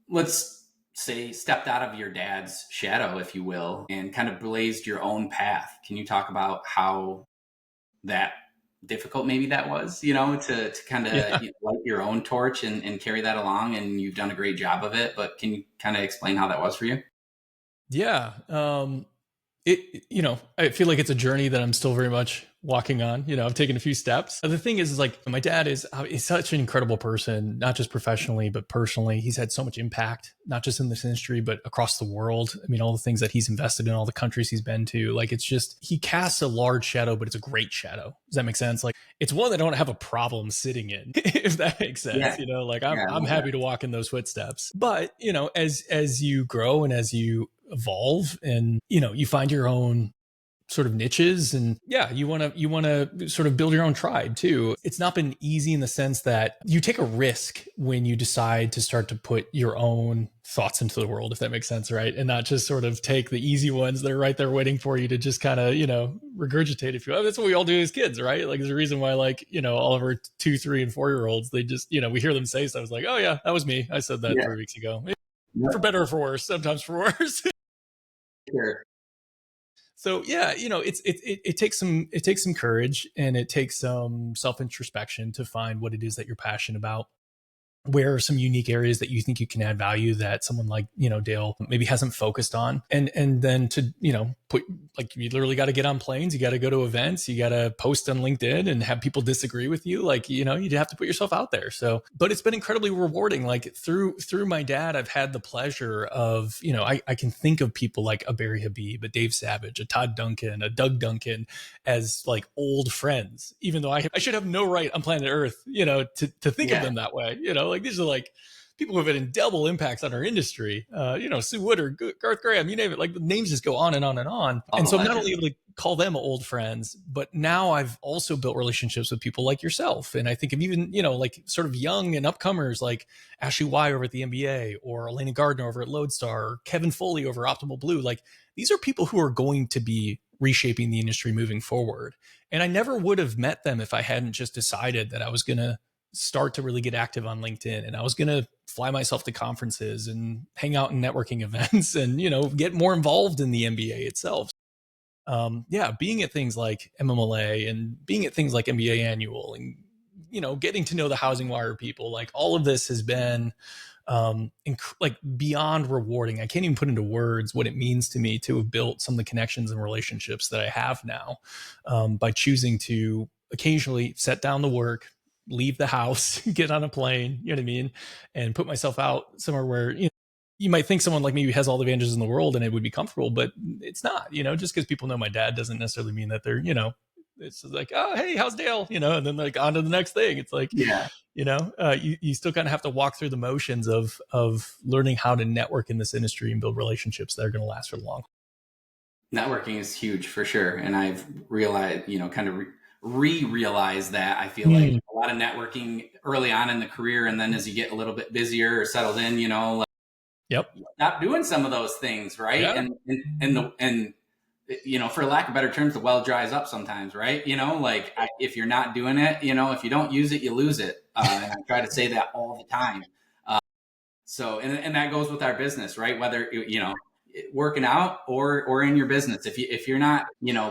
let's say stepped out of your dad's shadow, if you will, and kind of blazed your own path. Can you talk about how that difficult maybe that was, to kind of light your own torch and carry that along? And you've done a great job of it, but can you kind of explain how that was for you?
Yeah. I feel like it's a journey that I'm still very much walking on. I've taken a few steps. The thing is like, my dad is such an incredible person, not just professionally, but personally. He's had so much impact, not just in this industry, but across the world. I mean, all the things that he's invested in, all the countries he's been to, like, it's just, he casts a large shadow, but it's a great shadow. Does that make sense? Like, it's one that I don't have a problem sitting in, if that makes sense.
Yeah.
I'm happy to walk in those footsteps. But, as you grow and as you evolve and, you find your own sort of niches, and you want to sort of build your own tribe too. It's not been easy in the sense that you take a risk when you decide to start to put your own thoughts into the world, if that makes sense, right? And not just sort of take the easy ones that are right there waiting for you to just kind of, regurgitate, if you will. That's what we all do as kids, right? Like, there's a reason why, like, all of our 2, 3, and 4-year-olds, they just, we hear them say stuff. It's like, oh yeah, that was me. I said that 3 weeks ago. For better or for worse, sometimes for worse.
Sure.
So it takes some courage, and it takes some self-introspection to find what it is that you're passionate about. Where are some unique areas that you think you can add value that someone like, Dale maybe hasn't focused on? And then to, put, like, you literally got to get on planes, you got to go to events, you got to post on LinkedIn and have people disagree with you. Like, you have to put yourself out there. So, but it's been incredibly rewarding. Like, through my dad, I've had the pleasure of, I can think of people like a Barry Habib, a Dave Savage, a Todd Duncan, a Doug Duncan as like old friends, even though I should have no right on planet Earth, to think of them that way, like, these are like people who have had indelible impacts on our industry. Sue Wood, Garth Graham, you name it. Like the names just go on and on and on.
All
And
the
so I'm not
legends.
only able to call them old friends, but now I've also built relationships with people like yourself. And I think of even, like sort of young and upcomers like Ashley Y over at the NBA, or Elena Gardner over at Lodestar, or Kevin Foley over Optimal Blue. Like these are people who are going to be reshaping the industry moving forward. And I never would have met them if I hadn't just decided that I was going to start to really get active on LinkedIn, and I was going to fly myself to conferences and hang out in networking events and, get more involved in the MBA itself. Being at things like MMLA and being at things like MBA Annual and, getting to know the Housing Wire people, like all of this has been like beyond rewarding. I can't even put into words what it means to me to have built some of the connections and relationships that I have now by choosing to occasionally set down the work, leave the house, get on a plane, you know what I mean? And put myself out somewhere where, you might think someone like me has all the advantages in the world and it would be comfortable, but it's not, just because people know my dad doesn't necessarily mean that they're, it's like, oh, hey, how's Dale? And then like on to the next thing. It's like,
Yeah.
You still kind of have to walk through the motions of learning how to network in this industry and build relationships that are going to last for the long.
Networking is huge for sure. And I've realized, kind of realized that I feel like a lot of networking early on in the career. And then as you get a little bit busier or settled in, like,
yep,
stop doing some of those things. Right.
Yeah.
And for lack of better terms, the well dries up sometimes, right? If you're not doing it, if you don't use it, you lose it. And I try to say that all the time. And that goes with our business, right? Whether, working out or in your business, if you're not,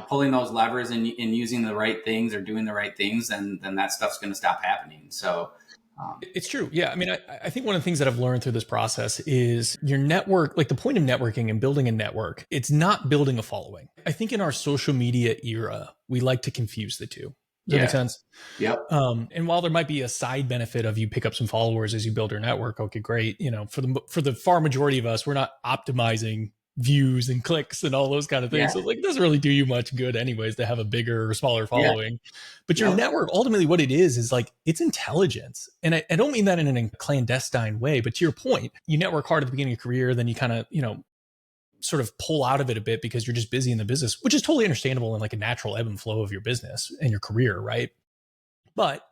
pulling those levers and using the right things or doing the right things, then that stuff's going to stop happening. So,
it's true. Yeah. I mean, I think one of the things that I've learned through this process is your network, like the point of networking and building a network, it's not building a following. I think in our social media era, we like to confuse the two. Does that make sense?
Yep.
And while there might be a side benefit of you pick up some followers as you build your network, okay, great. For the far majority of us, we're not optimizing views and clicks and all those kind of things. Yeah. So like, it doesn't really do you much good anyways to have a bigger or smaller following. Yeah. But your network, ultimately what it is like, it's intelligence. And I don't mean that in a clandestine way, but to your point, you network hard at the beginning of your career, then you kind of, sort of pull out of it a bit because you're just busy in the business, which is totally understandable and like a natural ebb and flow of your business and your career, right? But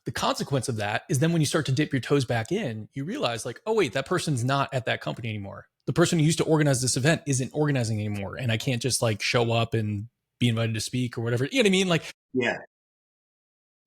the consequence of that is then when you start to dip your toes back in, you realize like, oh wait, that person's not at that company anymore. The person who used to organize this event isn't organizing anymore. And I can't just like show up and be invited to speak or whatever. You know what I mean? Like,
yeah,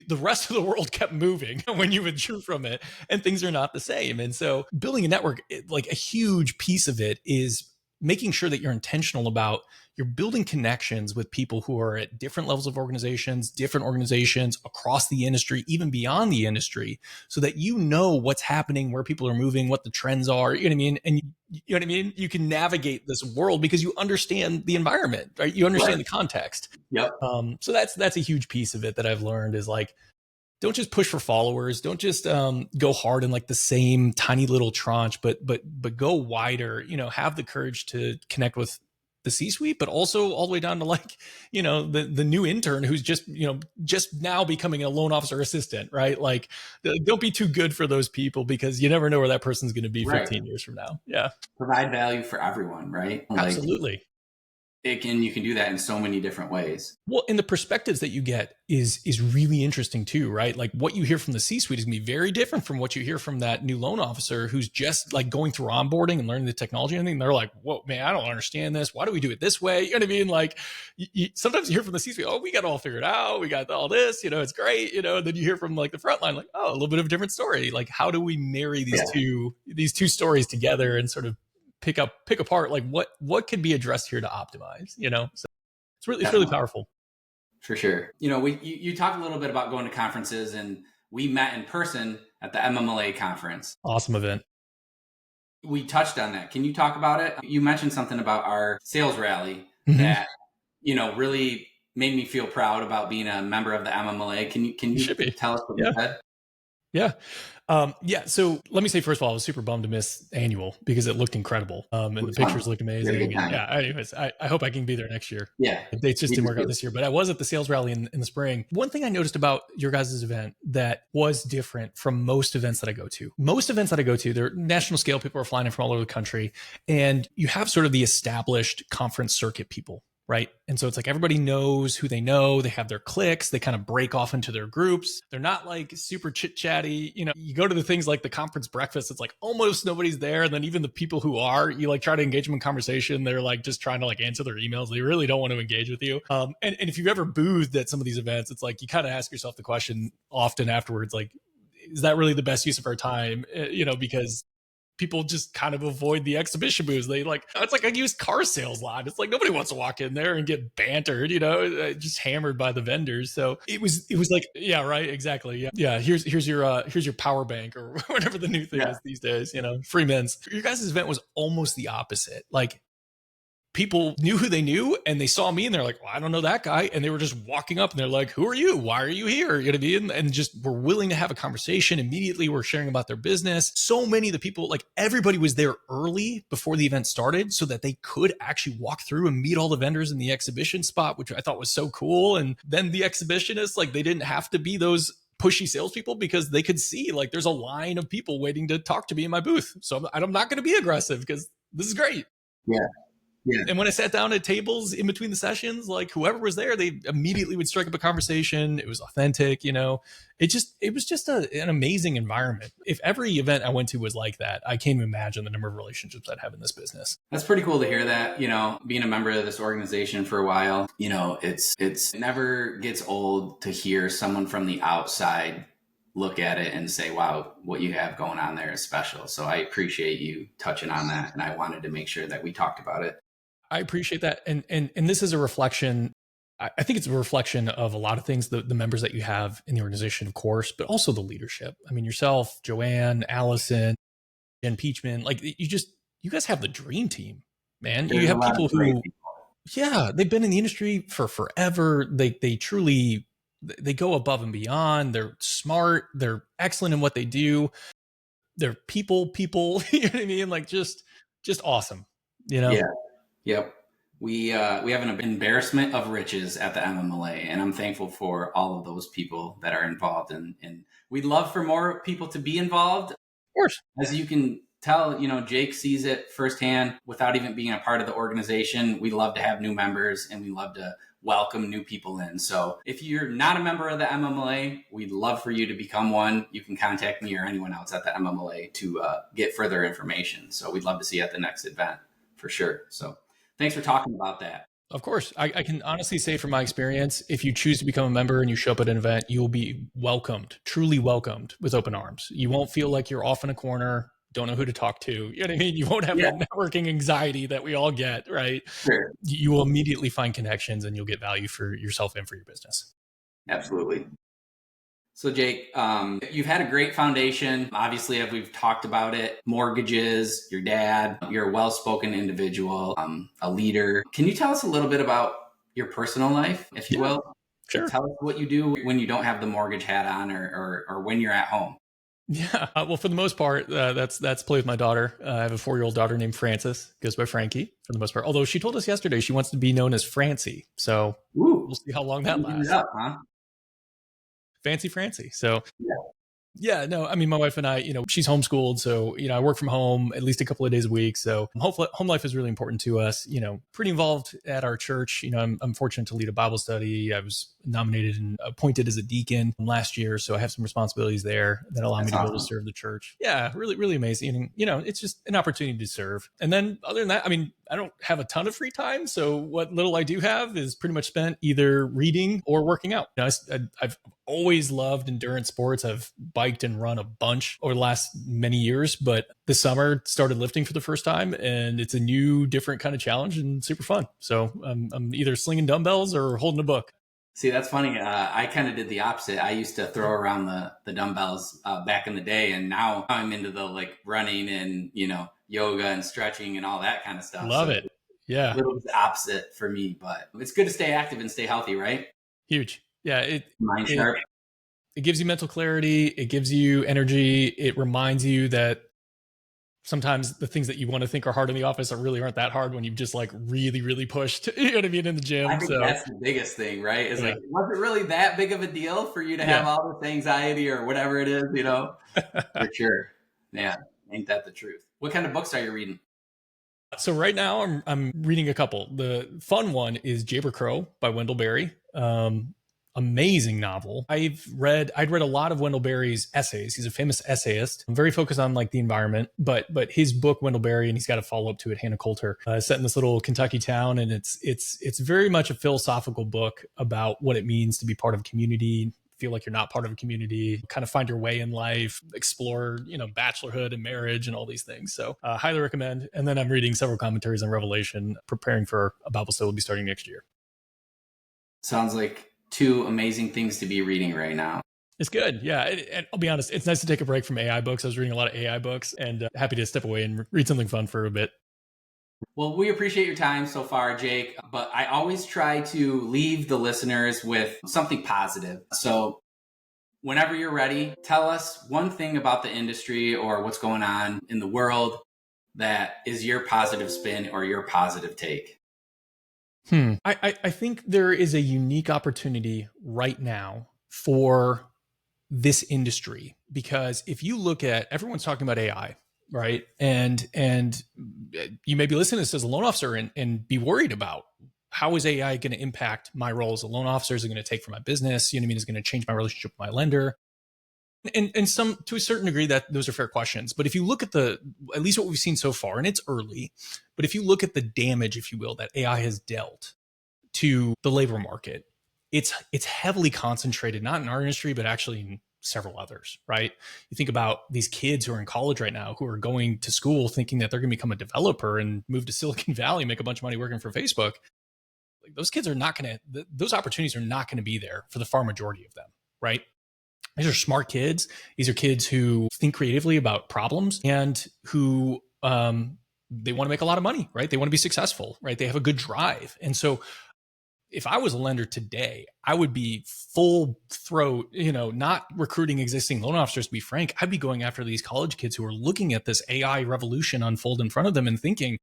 the rest of the world kept moving when you withdrew from it and things are not the same. And so building a network, like a huge piece of it is making sure that you're intentional about you're building connections with people who are at different levels of different organizations across the industry, even beyond the industry, so that you know what's happening, where people are moving, what the trends are, you know what I mean? And you know what I mean? You can navigate this world because you understand the environment, right? You understand the context.
Yep.
So that's a huge piece of it that I've learned is like, don't just push for followers. Don't just go hard in like the same tiny little tranche, but go wider. Have the courage to connect with the C-suite, but also all the way down to like, the new intern who's just now becoming a loan officer assistant, right? Like, don't be too good for those people because you never know where that person's going to be 15 years from now. Yeah,
provide value for everyone, right?
Absolutely.
You can do that in so many different ways.
Well, and the perspectives that you get is really interesting too, right? Like what you hear from the C-suite is gonna be very different from what you hear from that new loan officer who's just like going through onboarding and learning the technology and everything. They're like, whoa, man, I don't understand this. Why do we do it this way? You know what I mean? Like sometimes you hear from the C-suite, oh, we got it all figured out. We got all this, it's great. And then you hear from like the front line, like, oh, a little bit of a different story. Like, how do we marry these two stories together and sort of pick apart like what could be addressed here to optimize, so it's really powerful.
For sure. You talked a little bit about going to conferences, and we met in person at the MMLA conference.
Awesome event.
We touched on that. Can you talk about it? You mentioned something about our sales rally that really made me feel proud about being a member of the MMLA. Can you tell us what you said?
Yeah. So let me say, first of all, I was super bummed to miss annual because it looked incredible. And the pictures looked amazing. And anyways, I hope I can be there next year.
Yeah.
The dates just didn't work out this year, but I was at the sales rally in the spring. One thing I noticed about your guys' event that was different from most events that I go to. Most events that I go to, they're national scale. People are flying in from all over the country. And you have sort of the established conference circuit people, right? And so it's like everybody knows who they know. They have their cliques. They kind of break off into their groups. They're not like super chit chatty. You go to the things like the conference breakfast. It's like almost nobody's there. And then even the people who are, you like try to engage them in conversation. They're like just trying to like answer their emails. They really don't want to engage with you. And if you've ever boozed at some of these events, it's like you kind of ask yourself the question often afterwards, like, is that really the best use of our time? Because people just kind of avoid the exhibition booths. It's like a used car sales lot. It's like nobody wants to walk in there and get bantered, just hammered by the vendors. So it was like, yeah, right. Exactly. Yeah. Yeah. Here's your power bank or whatever the new thing is these days, free mints. Your guys' event was almost the opposite. Like, people knew who they knew and they saw me and they're like, well, I don't know that guy. And they were just walking up and they're like, who are you? Why are you here? You know what I mean? And just were willing to have a conversation. Immediately we're sharing about their business. So many of the people, like everybody was there early before the event started so that they could actually walk through and meet all the vendors in the exhibition spot, which I thought was so cool. And then the exhibitionists, like they didn't have to be those pushy salespeople because they could see like there's a line of people waiting to talk to me in my booth. So I'm not going to be aggressive because this is great.
Yeah. Yeah.
And when I sat down at tables in between the sessions, like whoever was there, they immediately would strike up a conversation. It was authentic, it was just an amazing environment. If every event I went to was like that, I can't even imagine the number of relationships I'd have in this business.
That's pretty cool to hear that, being a member of this organization for a while, it never gets old to hear someone from the outside look at it and say, wow, what you have going on there is special. So I appreciate you touching on that. And I wanted to make sure that we talked about it.
I appreciate that. And this is a reflection. I think it's a reflection of a lot of things, the members that you have in the organization, of course, but also the leadership. I mean, yourself, Joanne, Allison, Jen Peachman, like you guys have the dream team, man. You have people who, they've been in the industry for forever. They truly, they go above and beyond. They're smart. They're excellent in what they do. They're people, you know what I mean? Like just awesome,
Yeah. Yep. We have an embarrassment of riches at the MMLA, and I'm thankful for all of those people that are involved. And we'd love for more people to be involved. Of
course.
As you can tell, Jake sees it firsthand without even being a part of the organization. We love to have new members and we love to welcome new people in. So if you're not a member of the MMLA, we'd love for you to become one. You can contact me or anyone else at the MMLA to get further information. So we'd love to see you at the next event for sure. So thanks for talking about that.
Of course. I can honestly say from my experience, if you choose to become a member and you show up at an event, you will be welcomed, truly welcomed with open arms. You won't feel like you're off in a corner, don't know who to talk to. You know what I mean? You won't have that networking anxiety that we all get, right?
Sure.
You will immediately find connections and you'll get value for yourself and for your business.
Absolutely. So Jake, you've had a great foundation. Obviously, as we've talked about it, mortgages, your dad, you're a well-spoken individual, a leader. Can you tell us a little bit about your personal life, if you will?
Sure.
Tell us what you do when you don't have the mortgage hat on or when you're at home.
Yeah. Well, for the most part, that's play with my daughter. I have a 4-year-old daughter named Frances, goes by Frankie for the most part. Although she told us yesterday she wants to be known as Francie. So we'll see how long that lasts. Fancy Francie. So yeah, no, I mean, my wife and I, she's homeschooled. So, I work from home at least a couple of days a week. So hopefully home life is really important to us, pretty involved at our church. I'm fortunate to lead a Bible study. I was nominated and appointed as a deacon last year. So I have some responsibilities there that allow me to be able to serve the church. Yeah, really, really amazing. And, it's just an opportunity to serve. And then other than that, I mean, I don't have a ton of free time. So what little I do have is pretty much spent either reading or working out. I've always loved endurance sports. I've biked and run a bunch over the last many years, but this summer started lifting for the first time and it's a new, different kind of challenge and super fun. So I'm either slinging dumbbells or holding a book.
See, that's funny. I kind of did the opposite. I used to throw around the dumbbells back in the day, and now I'm into the running and, yoga and stretching and all that kind of stuff.
Love it. Yeah.
A little bit opposite for me, but it's good to stay active and stay healthy, right?
Huge. Yeah.
Mind sharp.
It gives you mental clarity. It gives you energy. It reminds you that sometimes the things that you want to think are hard in the office really aren't that hard when you've just like really, really pushed, you know what I mean, in the gym.
I think that's the biggest thing, right? Is
Yeah.
like, was it really that big of a deal for you to have all this anxiety or whatever it is, you know? For sure. Yeah. Ain't that the truth? What kind of books are you reading?
So right now I'm reading a couple. The fun one is Jayber Crow by Wendell Berry. Amazing novel. I'd read a lot of Wendell Berry's essays. He's a famous essayist. I'm very focused on like the environment, but his book Wendell Berry, and he's got a follow up to it, Hannah Coulter, set in this little Kentucky town, and it's very much a philosophical book about what it means to be part of a community. Feel like you're not part of a community, kind of find your way in life, explore, you know, bachelorhood and marriage and all these things. So highly recommend. And then I'm reading several commentaries on Revelation, preparing for a Bible study we'll be starting next year.
Sounds like two amazing things to be reading right now.
It's good. Yeah. And I'll be honest, it's nice to take a break from AI books. I was reading a lot of AI books and happy to step away and read something fun for a bit.
Well, we appreciate your time so far, Jake, but I always try to leave the listeners with something positive. So whenever you're ready, tell us one thing about the industry or what's going on in the world that is your positive spin or your positive take.
I think there is a unique opportunity right now for this industry, because if you look at, everyone's talking about AI, right? And you may be listening to this as a loan officer and be worried about, how is AI going to impact my role as a loan officer? Is it going to take from my business? You know what I mean? Is it going to change my relationship with my lender? And some, to a certain degree, that those are fair questions. But if you look at at least what we've seen so far, and it's early, but if you look at the damage, if you will, that AI has dealt to the labor market, it's heavily concentrated, not in our industry, but actually in several others, right? You think about these kids who are in college right now, who are going to school thinking that they're going to become a developer and move to Silicon Valley, make a bunch of money working for Facebook. Like, those kids are not going to, those opportunities are not going to be there for the far majority of them, right? These are smart kids. These are kids who think creatively about problems and who they want to make a lot of money, right? They want to be successful, right? They have a good drive. And so if I was a lender today, I would be full throat, you know, not recruiting existing loan officers, to be frank. I'd be going after these college kids who are looking at this AI revolution unfold in front of them and thinking,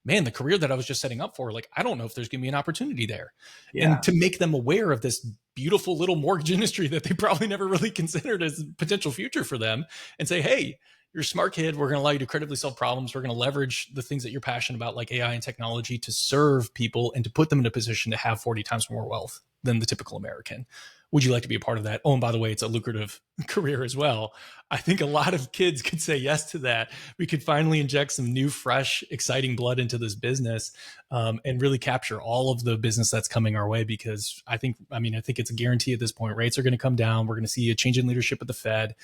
man, the career that I was just setting up for, like, I don't know if there's going to be an opportunity there. Yeah. And to make them aware of this beautiful little mortgage industry that they probably never really considered as a potential future for them, and say, hey, you're a smart kid. We're going to allow you to creatively solve problems. We're going to leverage the things that you're passionate about, like AI and technology, to serve people and to put them in a position to have 40 times more wealth than the typical American. Would you like to be a part of that? Oh, and by the way, it's a lucrative career as well. I think a lot of kids could say yes to that. We could finally inject some new, fresh, exciting blood into this business and really capture all of the business that's coming our way. Because I think it's a guarantee at this point. Rates are going to come down. We're going to see a change in leadership at the Fed.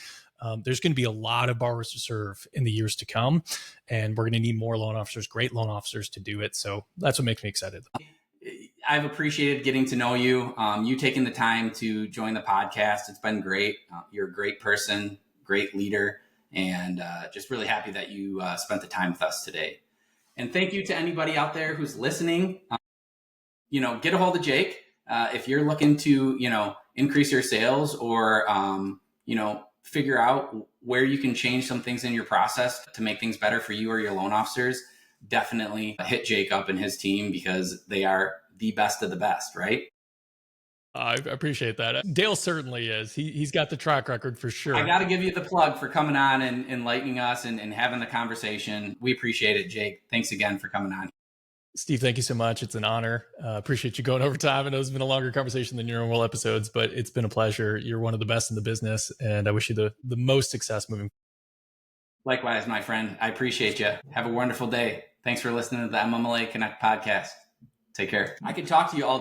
There's going to be a lot of borrowers to serve in the years to come. And we're going to need more loan officers, great loan officers, to do it. So that's what makes me excited.
I've appreciated getting to know you. You taking the time to join the podcast. It's been great. You're a great person, great leader, and just really happy that you spent the time with us today. And thank you to anybody out there who's listening. Get a hold of Jake if you're looking to, increase your sales or, figure out where you can change some things in your process to make things better for you or your loan officers. Definitely hit Jake up and his team, because they are the best of the best, right?
I appreciate that. Dale certainly is. He's got the track record for sure.
I got to give you the plug for coming on and enlightening us and having the conversation. We appreciate it, Jake. Thanks again for coming on.
Steve, thank you so much. It's an honor. Appreciate you going over time. I know it's been a longer conversation than your normal episodes, but it's been a pleasure. You're one of the best in the business, and I wish you the most success moving forward.
Likewise, my friend. I appreciate you. Have a wonderful day. Thanks for listening to the MMLA Connect Podcast. Take care. I could talk to you all